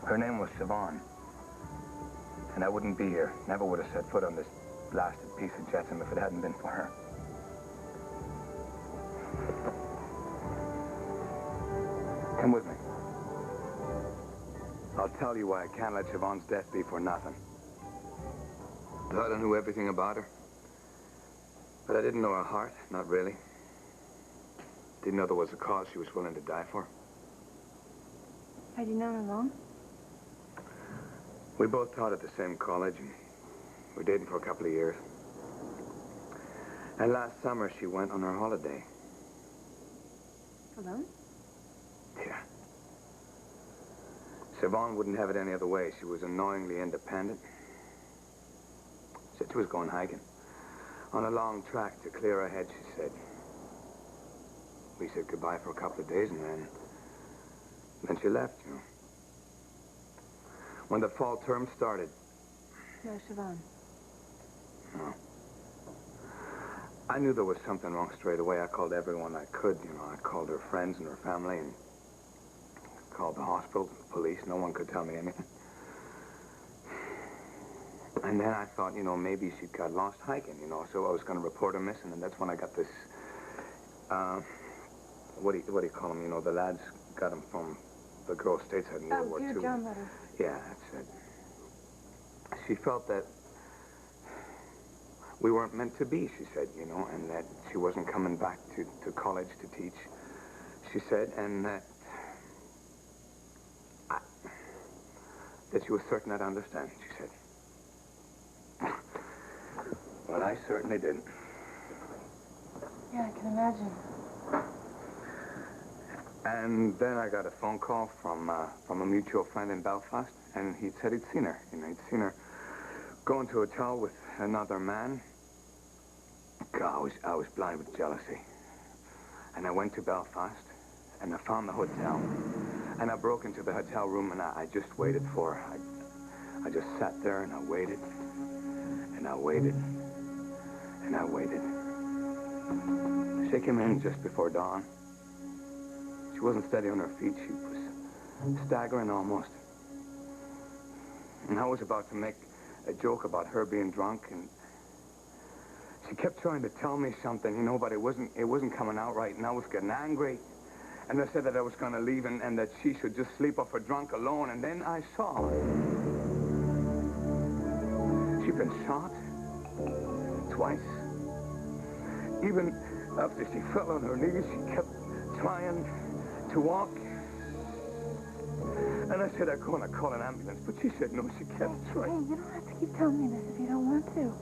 Her name was Siobhan. And I wouldn't be here. Never would have set foot on this blasted piece of jetsam if it hadn't been for her. Come with me. I'll tell you why I can't let Siobhan's death be for nothing. I thought I knew everything about her. But I didn't know her heart, not really. Didn't know there was a cause she was willing to die for. Had you known her long? We both taught at the same college, and we were dating for a couple of years. And last summer, she went on her holiday. Alone? Yeah. Siobhan wouldn't have it any other way. She was annoyingly independent. Said she was going hiking. On a long track to clear her head, she said. We said goodbye for a couple of days, and then she left, you know. When the fall term started. No, Siobhan. No. I knew there was something wrong straight away. I called everyone I could, you know. I called her friends and her family, and called the hospital, the police. No one could tell me anything. And then I thought, you know, maybe she got lost hiking, you know, so I was going to report her missing, and that's when I got this, what do you call them? You know, the lads got them from the girl stateside in World War II. Dear John letter. Yeah, that's it. She felt that we weren't meant to be, she said, you know, and that she wasn't coming back to college to teach, she said, and that she was certain I'd understand, she said. Well, I certainly didn't. Yeah, I can imagine. And then I got a phone call from a mutual friend in Belfast, and he'd said he'd seen her. You know, he'd seen her going to a hotel with another man. God, I was blind with jealousy. And I went to Belfast, and I found the hotel. And I broke into the hotel room, and I just waited for her. I just sat there, and I waited. And I waited. And I waited. She came in just before dawn. She wasn't steady on her feet. She was staggering almost. And I was about to make a joke about her being drunk, and she kept trying to tell me something, you know, but it wasn't coming out right, and I was getting angry. And I said that I was going to leave and that she should just sleep off her drunk alone, and then I saw she'd been shot twice. Even after she fell on her knees, she kept trying to walk. And I said, I'm going to call an ambulance, but she said no, she kept trying. Hey, you don't have to keep telling me this if you don't want to.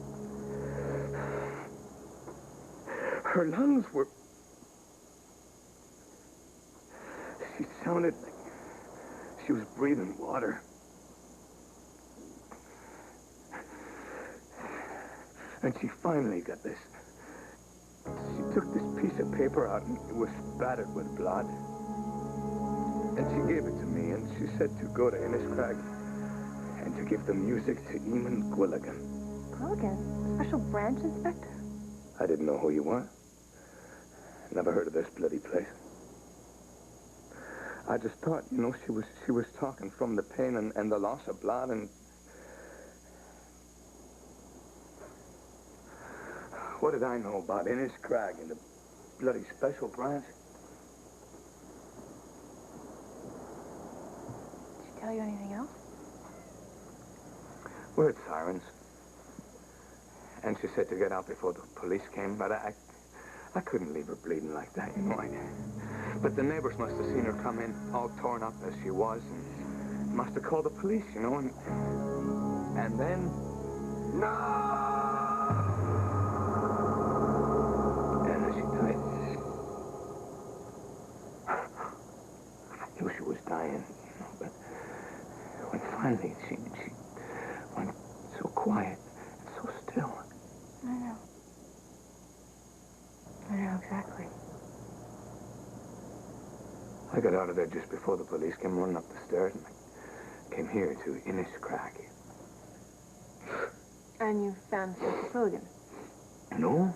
Her lungs were... She sounded like she was breathing water. And she finally got this. She took this piece of paper out, and it was spattered with blood. And she gave it to me, and she said to go to Inniscrag and to give the music to Eamon Gwilligan. Gwilligan? Special branch inspector? I didn't know who you were. Never heard of this bloody place. I just thought, you know, she was talking from the pain and the loss of blood, and what did I know about Inniscrag and the bloody special branch? Did she tell you anything else? We heard sirens. And she said to get out before the police came, but I couldn't leave her bleeding like that, you know. But the neighbors must have seen her come in all torn up as she was, and must have called the police, you know, and then... No! She died. I knew she was dying, you know, but when finally she went so quiet and so still. I know. I know exactly. I got out of there just before the police came running up the stairs, and I came here to Inniscrag. And you found Mr. Gwilligan? No.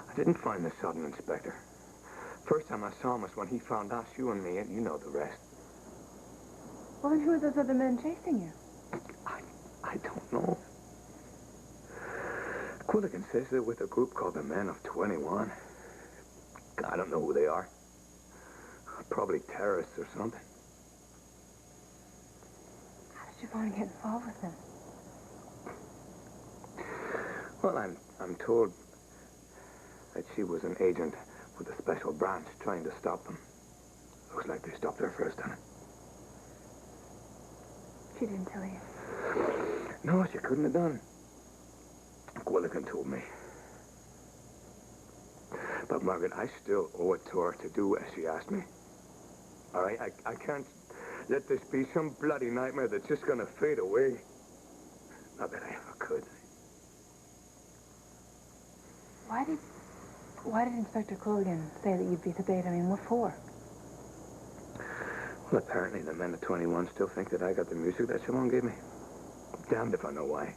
I didn't find the Southern inspector. First time I saw him was when he found us, you and me, and you know the rest. Well, then who are those other men chasing you? I don't know. Quilligan says they're with a group called the Men of 21. I don't know who they are. Probably terrorists or something. How did Siobhan get involved with them? Well, I'm told that she was an agent with a special branch trying to stop them. Looks like they stopped her first time. She didn't tell you. No, she couldn't have done. Quilligan told me. But, Margaret, I still owe it to her to do as she asked me. All right? I can't let this be some bloody nightmare that's just gonna fade away. Not that I ever could. Why did Inspector Quilligan say that you'd be the bait? I mean, what for? Well, apparently the Men of 21 still think that I got the music that Siobhan gave me. Damned if I know why.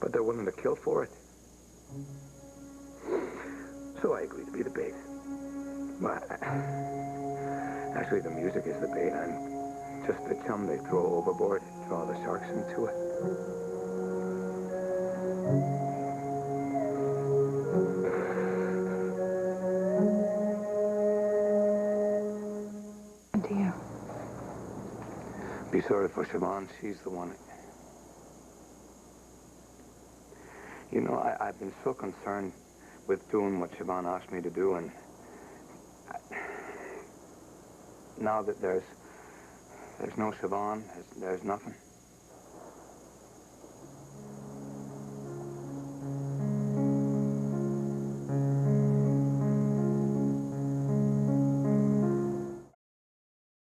But they're willing to kill for it. So I agreed to be the bait. Well, actually, the music is the bait. I'm just the chum they throw overboard, draw the sharks into it. And to you. Be sorry for Siobhan. She's the one. You know, I've been so concerned with doing what Siobhan asked me to do, and now that there's no Siobhan, there's nothing.